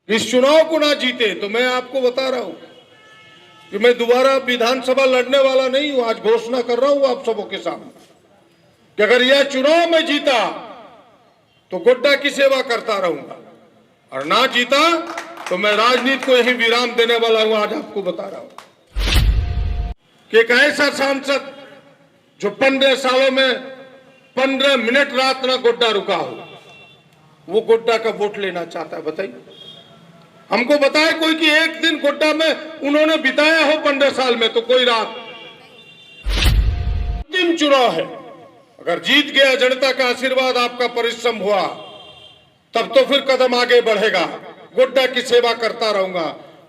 इस चुनाव को ना जीते तो मैं आपको बता रहा हूं कि मैं दोबारा विधानसभा लड़ने वाला नहीं हूं। आज घोषणा कर रहा हूं आप सबों के सामने कि अगर यह चुनाव में जीता तो गोड्डा की सेवा करता रहूंगा, और ना जीता तो मैं राजनीति को यही विराम देने वाला हूं। आज आपको बता रहा हूं कि एक ऐसा सांसद जो 15 सालों में 15 मिनट रात ना गोड्डा रुका हो, वो गोड्डा का वोट लेना चाहता है। बताइए, हमको बताए कोई कि एक दिन गोड्डा में उन्होंने बिताया हो 15 साल में, तो कोई रात। अंतिम चुनाव है, अगर जीत गया, जनता का आशीर्वाद, आपका परिश्रम हुआ, तब तो फिर कदम आगे बढ़ेगा। गोड्डा की सेवा करता रहूंगा,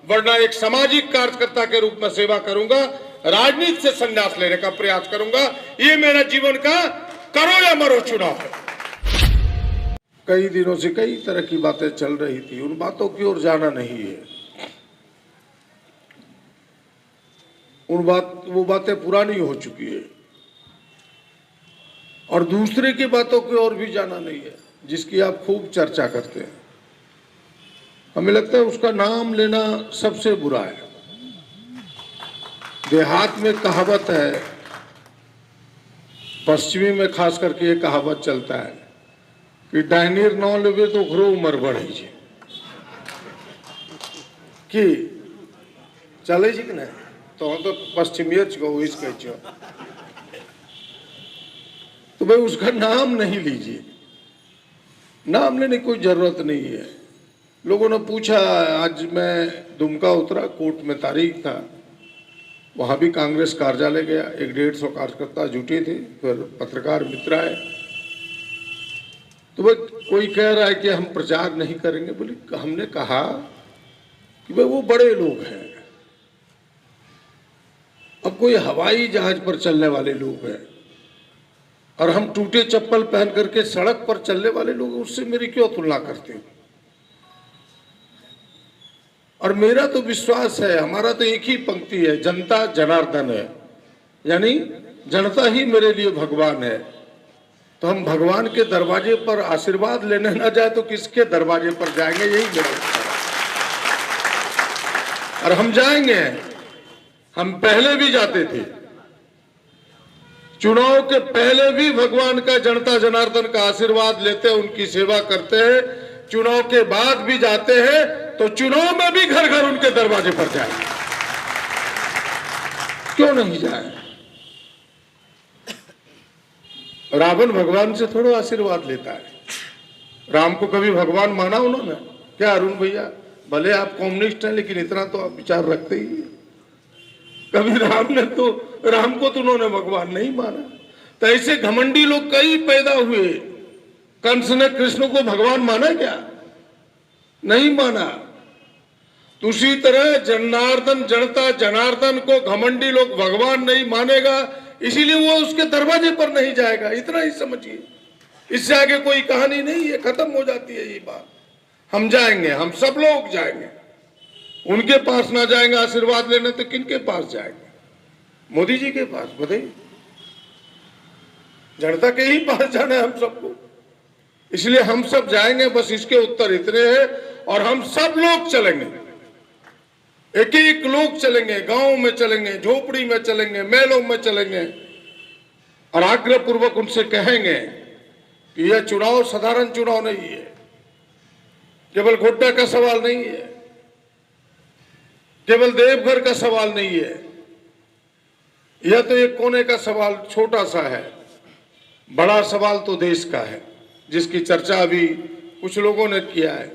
वरना एक सामाजिक कार्यकर्ता के रूप में सेवा करूंगा, राजनीति से संन्यास लेने का प्रयास करूंगा। ये मेरा जीवन का करो या मरो चुनाव है। कई दिनों से कई तरह की बातें चल रही थी, उन बातों की ओर जाना नहीं है। वो बातें पुरानी हो चुकी है, और दूसरे की बातों की ओर भी जाना नहीं है जिसकी आप खूब चर्चा करते हैं। हमें लगता है उसका नाम लेना सबसे बुरा है। देहात में कहावत है, पश्चिमी में खास करके ये कहावत चलता है कि डायनीर न लेवे तो घरो उमर बढ़े कि चले कि नहीं, तो पश्चिमी तो भाई उसका नाम नहीं लीजिए। नाम लेने की कोई जरूरत नहीं है। लोगों ने पूछा, आज मैं दुमका उतरा, कोर्ट में तारीख था, वहां भी कांग्रेस कार्यालय गया, 150 कार्यकर्ता जुटे थे, फिर पत्रकार मित्र आए, तो भाई कोई कह रहा है कि हम प्रचार नहीं करेंगे। बोले, हमने कहा कि भाई वो बड़े लोग हैं, अब कोई हवाई जहाज पर चलने वाले लोग हैं, और हम टूटे चप्पल पहन करके सड़क पर चलने वाले लोग, उससे मेरी क्यों तुलना करते हो। और मेरा तो विश्वास है, हमारा तो एक ही पंक्ति है, जनता जनार्दन है, यानी जनता ही मेरे लिए भगवान है। तो हम भगवान के दरवाजे पर आशीर्वाद लेने ना जाए तो किसके दरवाजे पर जाएंगे, यही मेरा विचार है। और हम जाएंगे, हम पहले भी जाते थे, चुनाव के पहले भी भगवान का, जनता जनार्दन का आशीर्वाद लेते हैं, उनकी सेवा करते हैं। चुनाव के बाद भी जाते हैं, तो चुनाव में भी घर घर उनके दरवाजे पर जाए, क्यों नहीं जाए। रावण भगवान से थोड़ा आशीर्वाद लेता है। राम को कभी भगवान माना उन्होंने क्या? अरुण भैया, भले आप कम्युनिस्ट हैं, लेकिन इतना तो आप विचार रखते ही। कभी राम को तो उन्होंने भगवान नहीं माना। तो ऐसे घमंडी लोग कई पैदा हुए। कंस ने कृष्ण को भगवान माना क्या? नहीं माना। तो उसी तरह जनार्दन, जनता जनार्दन को घमंडी लोग भगवान नहीं मानेगा, इसीलिए वो उसके दरवाजे पर नहीं जाएगा। इतना ही समझिए, इससे आगे कोई कहानी नहीं है, खत्म हो जाती है ये बात। हम जाएंगे, हम सब लोग जाएंगे, उनके पास ना जाएंगे आशीर्वाद लेने तो किनके पास जाएंगे? मोदी जी के पास। बताइए, जनता के ही पास जाना है हम सबको, इसलिए हम सब जाएंगे। बस इसके उत्तर इतने हैं, और हम सब लोग चलेंगे, एक एक लोग चलेंगे, गांव में चलेंगे, झोपड़ी में चलेंगे, मेलों में चलेंगे, और आग्रह पूर्वक उनसे कहेंगे कि यह चुनाव साधारण चुनाव नहीं है, केवल गोड्डा का सवाल नहीं है, केवल देवघर का सवाल नहीं है, यह तो एक कोने का सवाल छोटा सा है। बड़ा सवाल तो देश का है, जिसकी चर्चा अभी कुछ लोगों ने किया है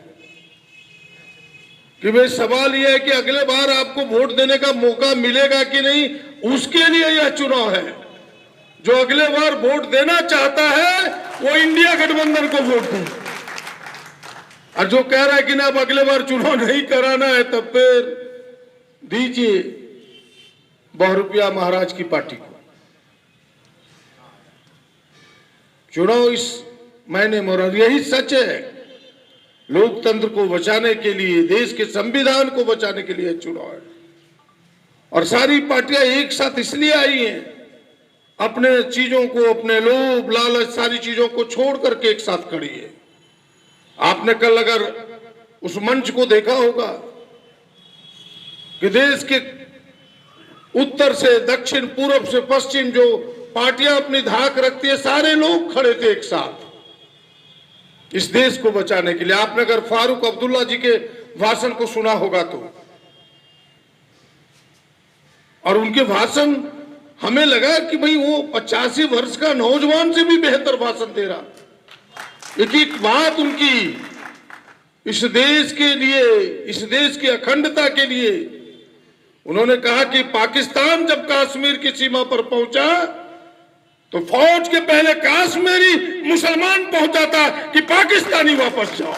कि भाई सवाल यह है कि अगले बार आपको वोट देने का मौका मिलेगा कि नहीं, उसके लिए यह चुनाव है। जो अगले बार वोट देना चाहता है वो इंडिया गठबंधन को वोट दे, और जो कह रहा है कि ना अब अगले बार चुनाव नहीं कराना है, तब फिर दीजिए ₹100 महाराज की पार्टी को। चुनाव इस महीने में, और यही सच है, लोकतंत्र को बचाने के लिए, देश के संविधान को बचाने के लिए चुनाव है। और सारी पार्टियां एक साथ इसलिए आई हैं, अपने चीजों को, अपने लोभ लालच, सारी चीजों को छोड़ करके एक साथ खड़ी है। आपने कल अगर उस मंच को देखा होगा कि देश के उत्तर से दक्षिण, पूर्व से पश्चिम जो पार्टियां अपनी धाक रखती है, सारे लोग खड़े थे एक साथ इस देश को बचाने के लिए। आपने अगर फारूक अब्दुल्ला जी के भाषण को सुना होगा तो, और उनके भाषण हमें लगा कि भाई वो 85 वर्ष का नौजवान से भी बेहतर भाषण दे रहा। एक एक बात उनकी इस देश के लिए, इस देश की अखंडता के लिए। उन्होंने कहा कि पाकिस्तान जब कश्मीर की सीमा पर पहुंचा तो फौज के पहले कश्मीरी मुसलमान पहुंचाता कि पाकिस्तानी वापस जाओ।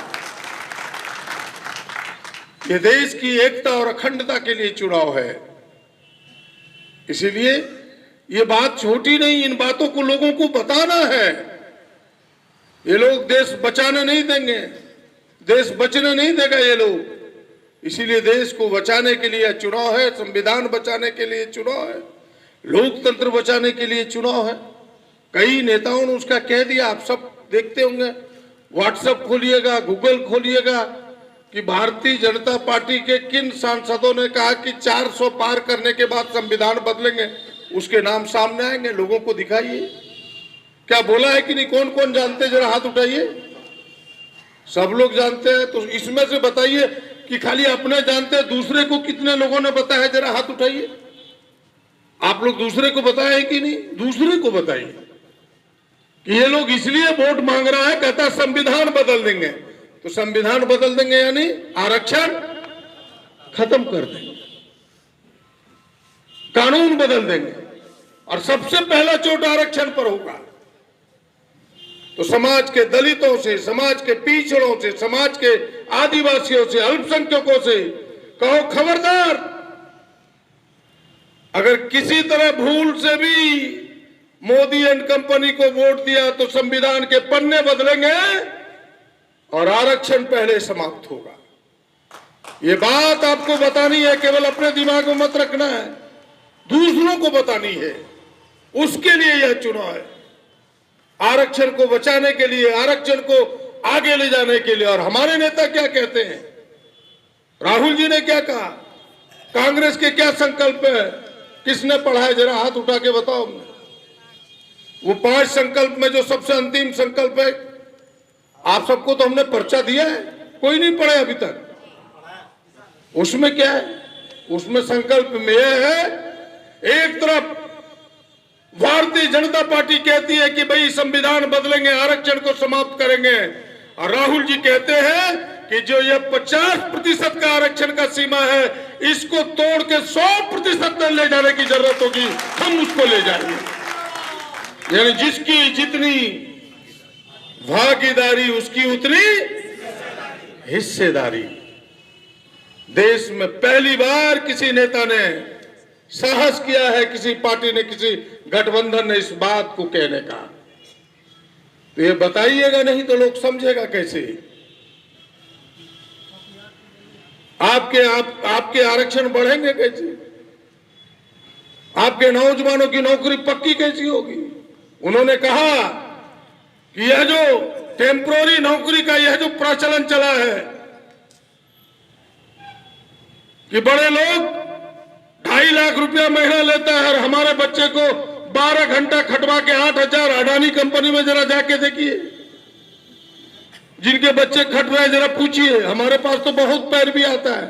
ये देश की एकता और अखंडता के लिए चुनाव है, इसीलिए ये बात छोटी नहीं, इन बातों को लोगों को बताना है। ये लोग देश बचाने नहीं देंगे, देश बचने नहीं देगा ये लोग। इसीलिए देश को बचाने के लिए चुनाव है, संविधान बचाने के लिए चुनाव है, लोकतंत्र बचाने के लिए चुनाव है। कई नेताओं ने उसका कह दिया, आप सब देखते होंगे, व्हाट्सएप खोलिएगा, गूगल खोलिएगा कि भारतीय जनता पार्टी के किन सांसदों ने कहा कि 400 पार करने के बाद संविधान बदलेंगे, उसके नाम सामने आएंगे। लोगों को दिखाइए क्या बोला है कि नहीं, कौन कौन जानते, जरा हाथ उठाइए। सब लोग जानते हैं, तो इसमें से बताइए कि खाली अपने जानते हैं, दूसरे को कितने लोगों ने बताया, जरा हाथ उठाइए। आप लोग दूसरे को बताए हैं कि नहीं, दूसरे को बताइए कि ये लोग इसलिए वोट मांग रहा है, कहता संविधान बदल देंगे। तो संविधान बदल देंगे यानी आरक्षण खत्म कर देंगे, कानून बदल देंगे, और सबसे पहला चोट आरक्षण पर होगा। तो समाज के दलितों से, समाज के पिछड़ों से, समाज के आदिवासियों से, अल्पसंख्यकों से कहो खबरदार, अगर किसी तरह भूल से भी मोदी एंड कंपनी को वोट दिया तो संविधान के पन्ने बदलेंगे और आरक्षण पहले समाप्त होगा। ये बात आपको बतानी है, केवल अपने दिमाग में मत रखना है, दूसरों को बतानी है। उसके लिए यह चुनाव है, आरक्षण को बचाने के लिए, आरक्षण को आगे ले जाने के लिए। और हमारे नेता क्या कहते हैं, राहुल जी ने क्या कहा, कांग्रेस के क्या संकल्प है, किसने पढ़ा है, जरा हाथ उठा के बताओ। वो 5 संकल्प में जो सबसे अंतिम संकल्प है, आप सबको तो हमने पर्चा दिया है, कोई नहीं पढ़े अभी तक। उसमें क्या है, उसमें संकल्प में यह है, एक तरफ भारतीय जनता पार्टी कहती है कि भाई संविधान बदलेंगे, आरक्षण को समाप्त करेंगे, और राहुल जी कहते हैं कि जो ये 50% का आरक्षण का सीमा है, इसको तोड़ के 100% तक ले जाने की जरूरत होगी, हम उसको ले जाएंगे। यानी जिसकी जितनी भागीदारी उसकी उतनी हिस्सेदारी। देश में पहली बार किसी नेता ने साहस किया है, किसी पार्टी ने, किसी गठबंधन ने इस बात को कहने का। तो ये बताइएगा, नहीं तो लोग समझेगा कैसे। आपके आरक्षण बढ़ेंगे कैसे, आपके नौजवानों की नौकरी पक्की कैसी होगी। उन्होंने कहा कि यह जो टेम्पोररी नौकरी का यह जो प्रचलन चला है कि बड़े लोग 2.5 लाख रुपया महीना लेता है, और हमारे बच्चे को 12 घंटा खटवा के 8,000 अडानी कंपनी में जरा जाके देखिए, जिनके बच्चे खट रहे हैं जरा पूछिए। हमारे पास तो बहुत पैरवी आता है,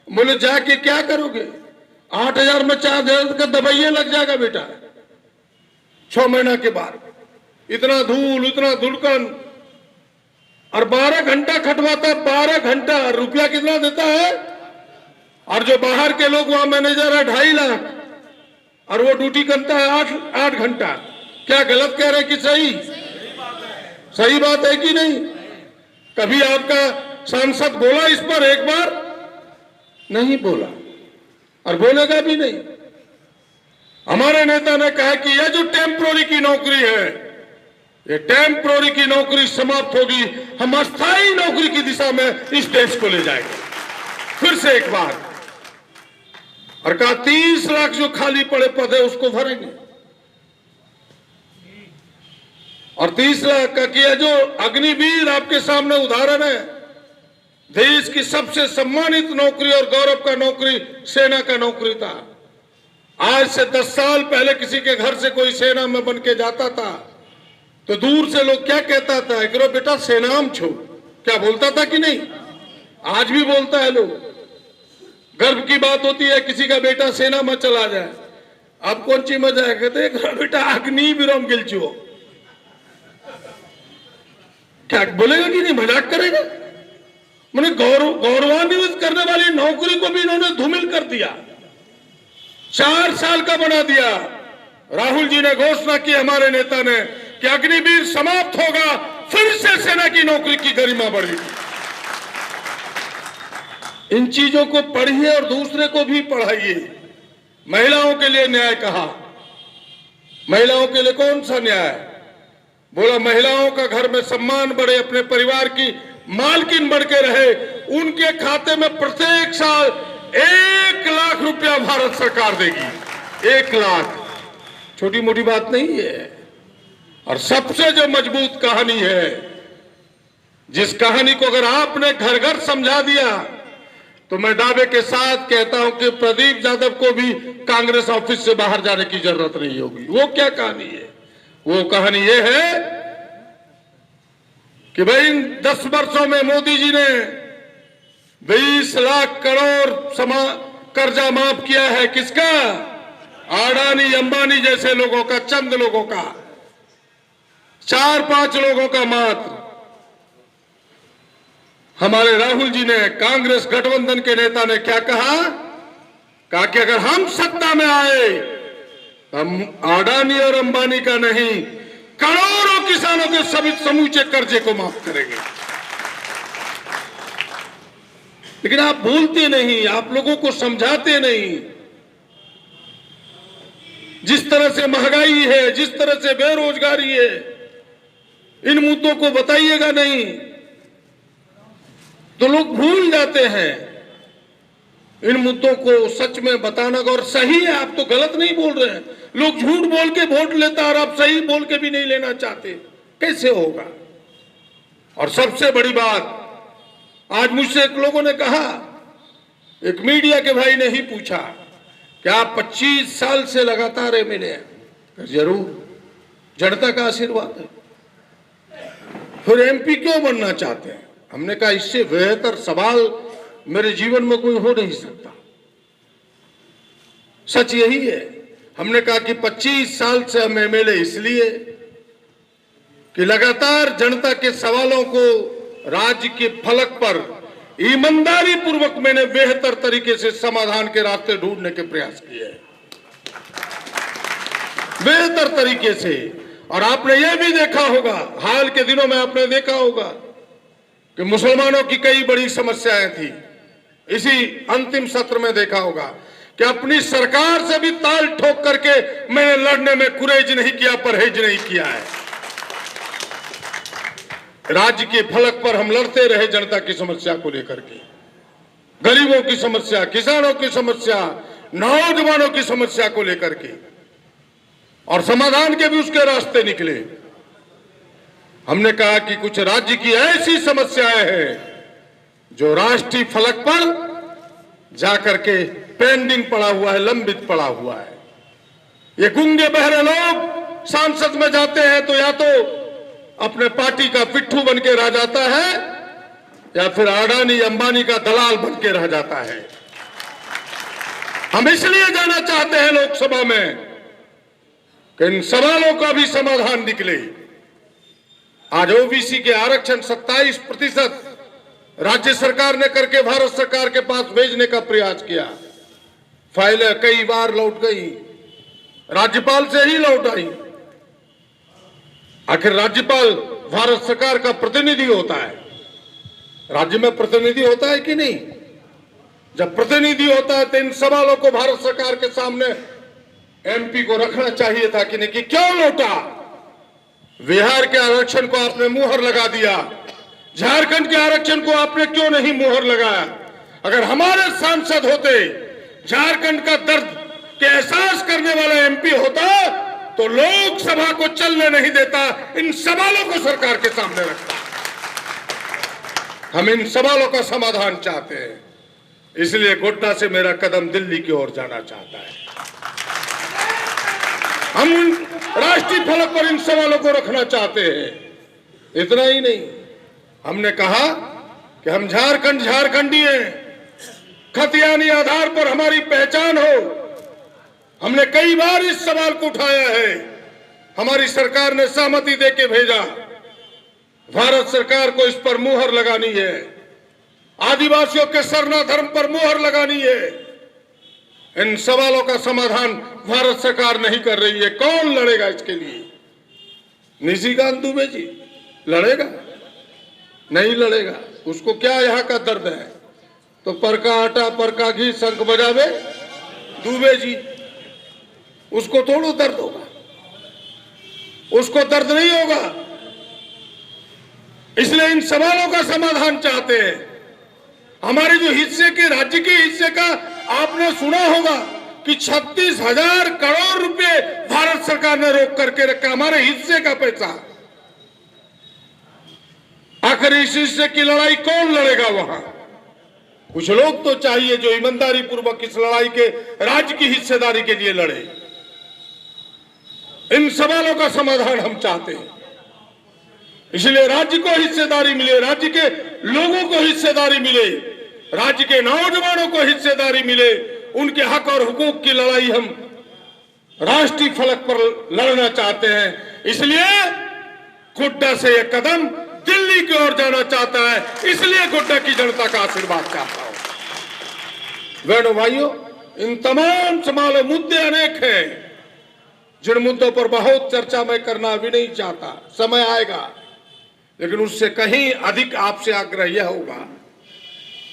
बोले जाके क्या करोगे, 8,000 में 4,000 का दवाइया लग जाएगा बेटा 6 महीना के बाद। इतना धूल, इतना धुलकन, और 12 घंटा खटवाता, 12 घंटा, रुपया कितना देता है। और जो बाहर के लोग, वहां मैनेजर है 2.5 लाख, और वो ड्यूटी करता है 8 घंटा। क्या गलत कह रहे कि सही? सही बात है कि नहीं? कभी आपका सांसद बोला इस पर एक बार? नहीं बोला, और बोलेगा भी नहीं। हमारे नेता ने कहा कि यह जो टेम्पोररी की नौकरी है, ये टेम्पोररी की नौकरी समाप्त होगी, हम अस्थायी नौकरी की दिशा में इस देश को ले जाएंगे। फिर से एक बार, और कहा 30 लाख जो खाली पड़े पद है उसको भरेंगे, और 30 लाख का किया जो अग्निवीर आपके सामने उदाहरण है, देश की सबसे सम्मानित नौकरी और गौरव का नौकरी सेना का नौकरी था। आज से 10 साल पहले किसी के घर से कोई सेना में बन के जाता था तो दूर से लोग क्या कहता था, करो बेटा सेना में छो, क्या बोलता था कि नहीं? आज भी बोलता है लोग। गर्व की बात होती है किसी का बेटा सेना में चला जाए। अब कौन सी मजा है, कहते करो बेटा अग्नि विरोम गिलचो, क्या बोलेगा कि नहीं, मजाक करेगा? मैंने गौरवान्वित करने वाली नौकरी को भी इन्होंने धूमिल कर दिया, 4 साल का बना दिया। राहुल जी ने घोषणा की, हमारे नेता ने, कि अग्निवीर समाप्त होगा, फिर से सेना की नौकरी की गरिमा बढ़ेगी। इन चीजों को पढ़िए और दूसरे को भी पढ़ाइए। महिलाओं के लिए न्याय कहा, महिलाओं के लिए कौन सा न्याय? बोला महिलाओं का घर में सम्मान बढ़े, अपने परिवार की मालकिन बढ़ के रहे, उनके खाते में प्रत्येक साल 1 लाख रुपया भारत सरकार देगी। 1 लाख छोटी मोटी बात नहीं है। और सबसे जो मजबूत कहानी है, जिस कहानी को अगर आपने घर घर समझा दिया तो मैं दावे के साथ कहता हूं कि प्रदीप यादव को भी कांग्रेस ऑफिस से बाहर जाने की जरूरत नहीं होगी। वो क्या कहानी है? वो कहानी ये है कि भाई इन 10 वर्षों में मोदी जी ने 20 लाख करोड़ कर्जा माफ किया है। किसका? अडानी अंबानी जैसे लोगों का, चंद लोगों का, 4-5 लोगों का मात्र। हमारे राहुल जी ने, कांग्रेस गठबंधन के नेता ने क्या कहा? कहा कि अगर हम सत्ता में आए तो हम अडानी और अंबानी का नहीं, करोड़ों किसानों के सभी समूचे कर्जे को माफ करेंगे। लेकिन आप बोलते नहीं, आप लोगों को समझाते नहीं। जिस तरह से महंगाई है, जिस तरह से बेरोजगारी है, इन मुद्दों को बताइएगा नहीं तो लोग भूल जाते हैं। इन मुद्दों को सच में बताना, और सही है, आप तो गलत नहीं बोल रहे हैं। लोग झूठ बोल के वोट लेता और आप सही बोल के भी नहीं लेना चाहते, कैसे होगा? और सबसे बड़ी बात, आज मुझसे एक लोगों ने कहा, एक मीडिया के भाई ने ही पूछा कि आप 25 साल से लगातार एमएलए हैं। जरूर, जनता का आशीर्वाद है। फिर एमपी क्यों बनना चाहते हैं? हमने कहा इससे बेहतर सवाल मेरे जीवन में कोई हो नहीं सकता। सच यही है। हमने कहा कि 25 साल से हम एमएलए इसलिए कि लगातार जनता के सवालों को राज्य के फलक पर ईमानदारी पूर्वक मैंने बेहतर तरीके से समाधान के रास्ते ढूंढने के प्रयास किए हैं, बेहतर तरीके से। और आपने यह भी देखा होगा, हाल के दिनों में आपने देखा होगा कि मुसलमानों की कई बड़ी समस्याएं थी। इसी अंतिम सत्र में देखा होगा कि अपनी सरकार से भी ताल ठोक करके मैंने लड़ने में गुरेज नहीं किया, परहेज नहीं किया है। राज्य के फलक पर हम लड़ते रहे जनता की समस्या को लेकर के, गरीबों की समस्या, किसानों की समस्या, नौजवानों की समस्या को लेकर के, और समाधान के भी उसके रास्ते निकले। हमने कहा कि कुछ राज्य की ऐसी समस्याएं हैं जो राष्ट्रीय फलक पर जाकर के पेंडिंग पड़ा हुआ है, लंबित पड़ा हुआ है। ये गूंगे बहरे लोग सांसद में जाते हैं तो या तो अपने पार्टी का पिट्ठू बन के रह जाता है या फिर अडानी अंबानी का दलाल बन के रह जाता है। हम इसलिए जाना चाहते हैं लोकसभा में कि इन सवालों का भी समाधान निकले। आज ओबीसी के आरक्षण 27% राज्य सरकार ने करके भारत सरकार के पास भेजने का प्रयास किया। फाइलें कई बार लौट गई, राज्यपाल से ही लौट आई। आखिर राज्यपाल भारत सरकार का प्रतिनिधि होता है, राज्य में प्रतिनिधि होता है कि नहीं? जब प्रतिनिधि होता है तो इन सवालों को भारत सरकार के सामने एमपी को रखना चाहिए था कि नहीं, कि क्यों लौटा? बिहार के आरक्षण को आपने मुहर लगा दिया, झारखंड के आरक्षण को आपने क्यों नहीं मुहर लगाया? अगर हमारे सांसद होते, झारखंड का दर्द के एहसास करने वाला एमपी होता तो लोकसभा को चलने नहीं देता, इन सवालों को सरकार के सामने रखता। हम इन सवालों का समाधान चाहते हैं, इसलिए गोड्डा से मेरा कदम दिल्ली की ओर जाना चाहता है। हम राष्ट्रीय फलक पर इन सवालों को रखना चाहते हैं। इतना ही नहीं, हमने कहा कि हम झारखंडी हैं, खतियानी आधार पर हमारी पहचान हो। हमने कई बार इस सवाल को उठाया है, हमारी सरकार ने सहमति देके भेजा। भारत सरकार को इस पर मुहर लगानी है, आदिवासियों के सरना धर्म पर मुहर लगानी है। इन सवालों का समाधान भारत सरकार नहीं कर रही है। कौन लड़ेगा इसके लिए? निशिकांत दुबे जी लड़ेगा? नहीं लड़ेगा। उसको क्या यहाँ का दर्द है? तो पर का आटा पर का घी शंख बजावे दुबे जी, उसको थोड़ा दर्द होगा, उसको दर्द नहीं होगा। इसलिए इन सवालों का समाधान चाहते हैं। हमारे जो हिस्से के, राज्य के हिस्से का आपने सुना होगा कि 36,000 करोड़ रुपए भारत सरकार ने रोक करके रखा, हमारे हिस्से का पैसा। आखिर इस हिस्से की लड़ाई कौन लड़ेगा वहां? कुछ लोग तो चाहिए जो ईमानदारी पूर्वक इस लड़ाई के राज्य की हिस्सेदारी के लिए लड़े। इन सवालों का समाधान हम चाहते हैं, इसलिए राज्य को हिस्सेदारी मिले, राज्य के लोगों को हिस्सेदारी मिले, राज्य के नौजवानों को हिस्सेदारी मिले। उनके हक और हुकूक की लड़ाई हम राष्ट्रीय फलक पर लड़ना चाहते हैं। इसलिए गोड्डा से यह कदम दिल्ली की ओर जाना चाहता है, इसलिए गोड्डा की जनता का आशीर्वाद चाहता हूं। बहनों भाइयों, इन तमाम सवालों, मुद्दे अनेक हैं जिन मुद्दों पर बहुत चर्चा मैं करना भी नहीं चाहता, समय आएगा। लेकिन उससे कहीं अधिक आपसे आग्रह यह होगा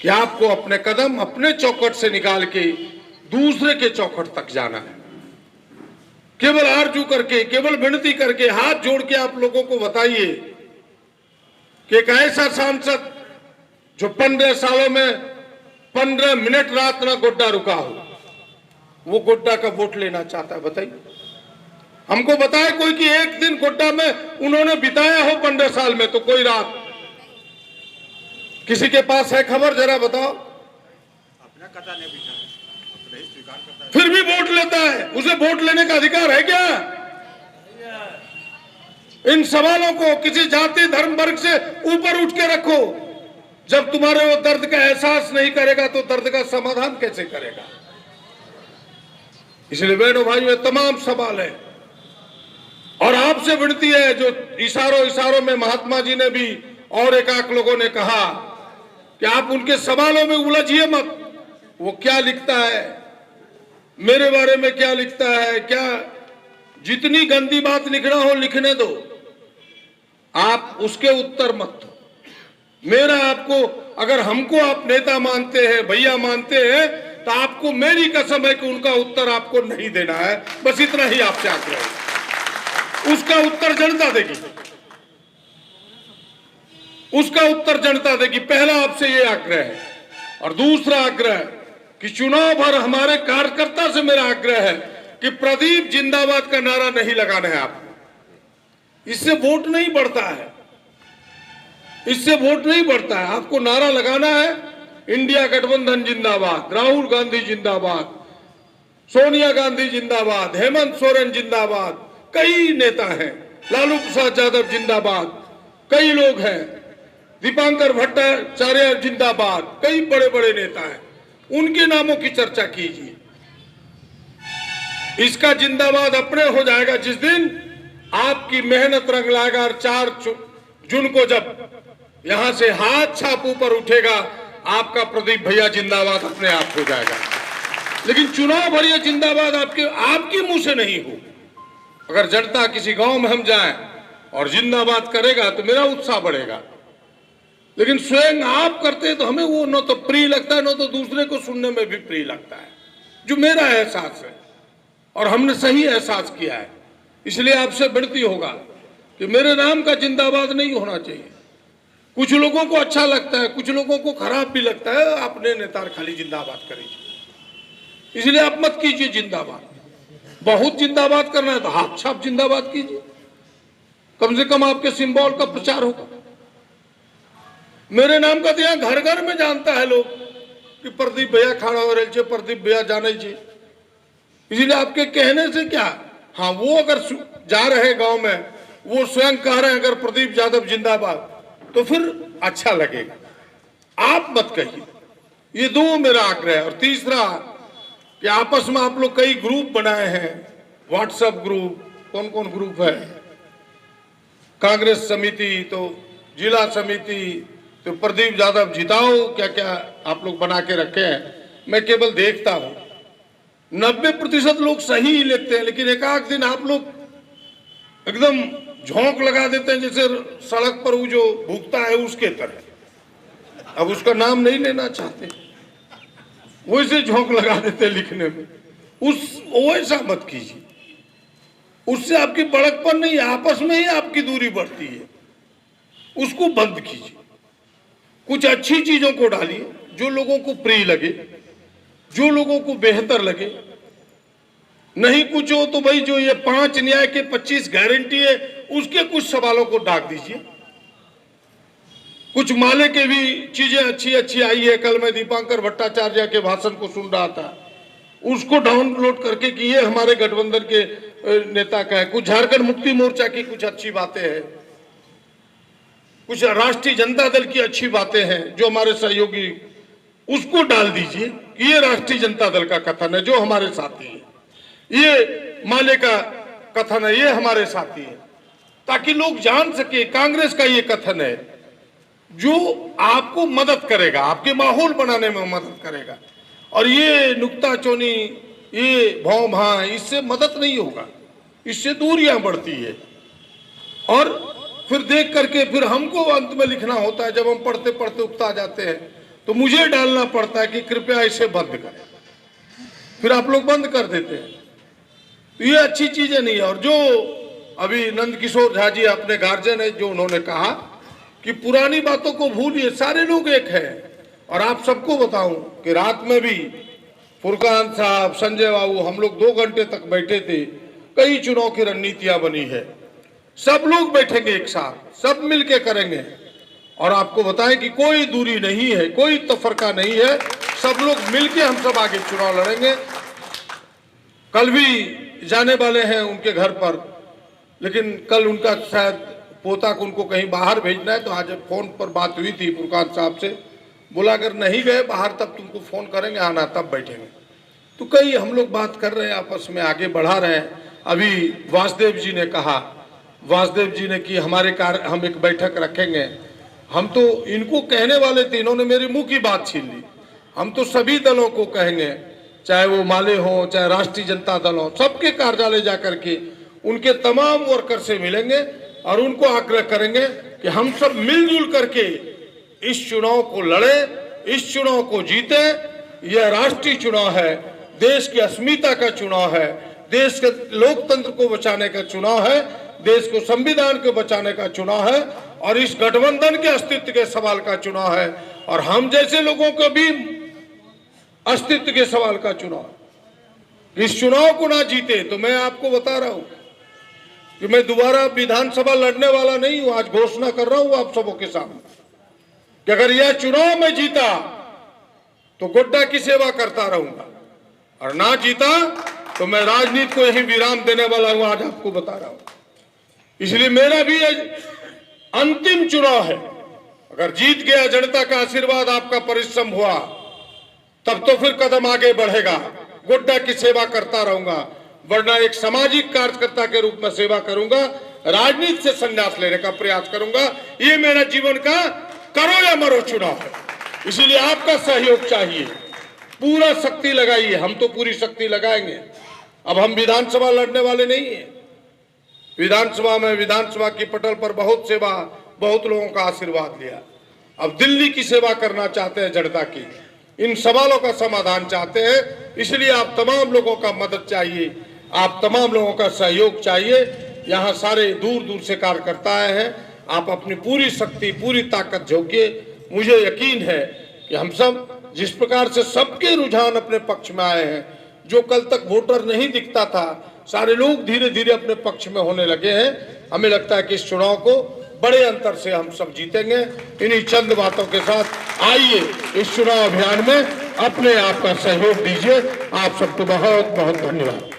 कि आपको अपने कदम अपने चौखट से निकाल के दूसरे के चौखट तक जाना है। केवल आरजू करके, केवल विनती करके, हाथ जोड़ के आप लोगों को बताइए कि एक ऐसा सांसद जो 15 सालों में 15 मिनट रात ना गोड्डा रुका हो, वो गोड्डा का वोट लेना चाहता है? बताइए, हमको बताए कोई कि एक दिन गोड्डा में उन्होंने बिताया हो 15 साल में, तो कोई रात। किसी के पास है खबर? जरा बताओ। अपना कथा नहीं बिता, स्वीकार करता है, फिर भी वोट लेता है। उसे वोट लेने का अधिकार है क्या? इन सवालों को किसी जाति धर्म वर्ग से ऊपर उठ के रखो। जब तुम्हारे वो दर्द का एहसास नहीं करेगा तो दर्द का समाधान कैसे करेगा? इसलिए बहनों भाइयों, ये तमाम सवाल है और आपसे विनती है, जो इशारों में महात्मा जी ने भी और एकाक लोगों ने कहा कि आप उनके सवालों में उलझिए मत। वो क्या लिखता है, मेरे बारे में क्या लिखता है, क्या जितनी गंदी बात लिखना हो लिखने दो, आप उसके उत्तर मत दो। मेरा आपको, अगर हमको आप नेता मानते हैं, भैया मानते हैं, तो आपको मेरी कसम है कि उनका उत्तर आपको नहीं देना है। बस इतना ही आपसे आग्रह है। उसका उत्तर जनता देगी, उसका उत्तर जनता देगी। पहला आपसे ये आग्रह है। और दूसरा आग्रह कि चुनाव भर हमारे कार्यकर्ता से मेरा आग्रह है कि प्रदीप जिंदाबाद का नारा नहीं लगाना है आपको। इससे वोट नहीं बढ़ता है, इससे वोट नहीं बढ़ता है। आपको नारा लगाना है इंडिया गठबंधन जिंदाबाद, राहुल गांधी जिंदाबाद, सोनिया गांधी जिंदाबाद, हेमंत सोरेन जिंदाबाद, कई नेता हैं, लालू प्रसाद यादव जिंदाबाद, कई लोग हैं, दीपांकर भट्टाचार्य जिंदाबाद, कई बड़े बड़े नेता हैं, उनके नामों की चर्चा कीजिए। इसका जिंदाबाद अपने हो जाएगा जिस दिन आपकी मेहनत रंग लाएगा और 4 जून को जब यहां से हाथ छाप ऊपर उठेगा, आपका प्रदीप भैया जिंदाबाद अपने आप हो जाएगा। लेकिन चुनाव भर ये जिंदाबाद आपके मुंह से नहीं हो। अगर जनता किसी गांव में हम जाएं और जिंदाबाद करेगा तो मेरा उत्साह बढ़ेगा। लेकिन स्वयं आप करते हैं तो हमें वो न तो प्रिय लगता है, न तो दूसरे को सुनने में भी प्रिय लगता है, जो मेरा एहसास है और हमने सही एहसास किया है। इसलिए आपसे विनती होगा कि मेरे नाम का जिंदाबाद नहीं होना चाहिए। कुछ लोगों को अच्छा लगता है, कुछ लोगों को खराब भी लगता है, अपने नेता खाली जिंदाबाद करेंगे। इसलिए आप मत कीजिए जिंदाबाद। बहुत जिंदाबाद करना है तो हाथ छाप जिंदाबाद कीजिए, कम से कम आपके सिंबल का प्रचार होगा। मेरे नाम का तो यहाँ घर घर में जानता है लोग कि प्रदीप भैया खड़ा हो रहे, प्रदीप भैया जाने चाहिए। इसीलिए आपके कहने से क्या, हाँ वो अगर जा रहे गांव में, वो स्वयं कह रहे हैं अगर प्रदीप यादव जिंदाबाद, तो फिर अच्छा लगेगा। आप मत कहिए, ये दो मेरा आग्रह है। और तीसरा कि आपस में आप लोग कई ग्रुप बनाए हैं, व्हाट्सएप ग्रुप, कौन कौन ग्रुप है, कांग्रेस समिति, तो जिला समिति, तो प्रदीप यादव जिताओ, क्या क्या आप लोग बना के रखे हैं। मैं केवल देखता हूं 90% लोग सही ही लिखते हैं, लेकिन एक आध दिन आप लोग एकदम झोंक लगा देते हैं, जैसे सड़क पर वो जो भूखता है उसके तरह। अब उसका नाम नहीं लेना चाहते, वैसे झोंक लगा देते हैं लिखने में। वैसा मत कीजिए, उससे आपकी बड़कपन नहीं, आपस में ही आपकी दूरी बढ़ती है। उसको बंद कीजिए, कुछ अच्छी चीजों को डालिए जो लोगों को प्रिय लगे, जो लोगों को बेहतर लगे। नहीं कुछ हो तो भाई जो ये 5 न्याय के 25 गारंटी है, उसके कुछ सवालों को डाक दीजिए। कुछ माले के भी चीजें अच्छी अच्छी आई है। कल मैं दीपांकर भट्टाचार्य के भाषण को सुन रहा था, उसको डाउनलोड करके कि ये हमारे गठबंधन के नेता का है। कुछ झारखंड मुक्ति मोर्चा की कुछ अच्छी बातें हैं, कुछ राष्ट्रीय जनता दल की अच्छी बातें हैं जो हमारे सहयोगी, उसको डाल दीजिए कि ये राष्ट्रीय जनता दल का कथन है जो हमारे साथी है, ये माले का कथन है ये हमारे साथी है, ताकि लोग जान सके कांग्रेस का ये कथन है जो आपको मदद करेगा, आपके माहौल बनाने में मदद करेगा। और ये नुक्ताचौनी, ये भौं भां, इससे मदद नहीं होगा, इससे दूरियां बढ़ती है। और फिर देख करके फिर हमको अंत में लिखना होता है, जब हम पढ़ते पढ़ते उकता जाते हैं तो मुझे डालना पड़ता है कि कृपया इसे बंद करें, फिर आप लोग बंद कर देते हैं। तो ये अच्छी चीजें नहीं है। और जो अभी नंद किशोर झा जी अपने गार्जियन है, जो उन्होंने कहा कि पुरानी बातों को भूलिए, सारे लोग एक हैं। और आप सबको बताऊं कि रात में भी फुरकान साहब, संजय बाबू, हम लोग 2 घंटे तक बैठे थे। कई चुनाव की रणनीतियां बनी है, सब लोग बैठेंगे एक साथ, सब मिलके करेंगे। और आपको बताएं कि कोई दूरी नहीं है, कोई तफरका नहीं है, सब लोग मिलके हम सब आगे चुनाव लड़ेंगे। कल भी जाने वाले हैं उनके घर पर, लेकिन कल उनका शायद पोता को उनको कहीं बाहर भेजना है, तो आज फोन पर बात हुई थी फुरकान साहब से, बोला अगर नहीं गए बाहर तब तुमको फोन करेंगे, आना तब बैठेंगे। तो कई हम लोग बात कर रहे हैं, आपस में आगे बढ़ा रहे हैं। अभी वासुदेव जी ने कहा, वासुदेव जी ने कि हमारे हम एक बैठक रखेंगे। हम तो इनको कहने वाले थे, इन्होंने मेरे मुंह की बात छीन ली। हम तो सभी दलों को कहेंगे, चाहे वो माले हो, चाहे राष्ट्रीय जनता दल हो, सबके कार्यालय जाकर के उनके तमाम वर्कर से मिलेंगे और उनको आग्रह करेंगे कि हम सब मिलजुल करके इस चुनाव को लड़े, इस चुनाव को जीते। यह राष्ट्रीय चुनाव है, देश की अस्मिता का चुनाव है, देश के लोकतंत्र को बचाने का चुनाव है, देश को संविधान को बचाने का चुनाव है, और इस गठबंधन के अस्तित्व के सवाल का चुनाव है, और हम जैसे लोगों को भी अस्तित्व के सवाल का चुनाव। इस चुनाव को ना जीते तो मैं आपको बता रहा हूं कि मैं दोबारा विधानसभा लड़ने वाला नहीं हूं। आज घोषणा कर रहा हूं आप सबों के सामने कि अगर यह चुनाव में जीता तो गोड्डा की सेवा करता रहूंगा, और ना जीता तो मैं राजनीति को यही विराम देने वाला हूं, आज आपको बता रहा हूं। इसलिए मेरा भी अंतिम चुनाव है। अगर जीत गया, जनता का आशीर्वाद, आपका परिश्रम हुआ, तब तो फिर कदम आगे बढ़ेगा, गोड्डा की सेवा करता रहूंगा, वरना एक सामाजिक कार्यकर्ता के रूप में सेवा करूंगा, राजनीति से संन्यास लेने का प्रयास करूंगा। ये मेरा जीवन का करो या मरो चुनाव है। इसीलिए आपका सहयोग चाहिए, पूरा शक्ति लगाइए, हम तो पूरी शक्ति लगाएंगे। अब हम विधानसभा लड़ने वाले नहीं है। विधानसभा में, विधानसभा की पटल पर बहुत सेवा, बहुत लोगों का आशीर्वाद लिया। अब दिल्ली की सेवा करना चाहते हैं, जनता की, इन सवालों का समाधान चाहते हैं। इसलिए आप तमाम लोगों का मदद चाहिए, आप तमाम लोगों का सहयोग चाहिए। यहाँ सारे दूर दूर से कार्यकर्ता आए हैं, आप अपनी पूरी शक्ति, पूरी ताकत झोंकिए। मुझे यकीन है कि हम सब जिस प्रकार से सबके रुझान अपने पक्ष में आए हैं, जो कल तक वोटर नहीं दिखता था, सारे लोग धीरे धीरे अपने पक्ष में होने लगे हैं। हमें लगता है कि इस चुनाव को बड़े अंतर से हम सब जीतेंगे। इन्हीं चंद बातों के साथ आइए इस चुनाव अभियान में अपने आप का सहयोग दीजिए। आप सबको बहुत बहुत धन्यवाद।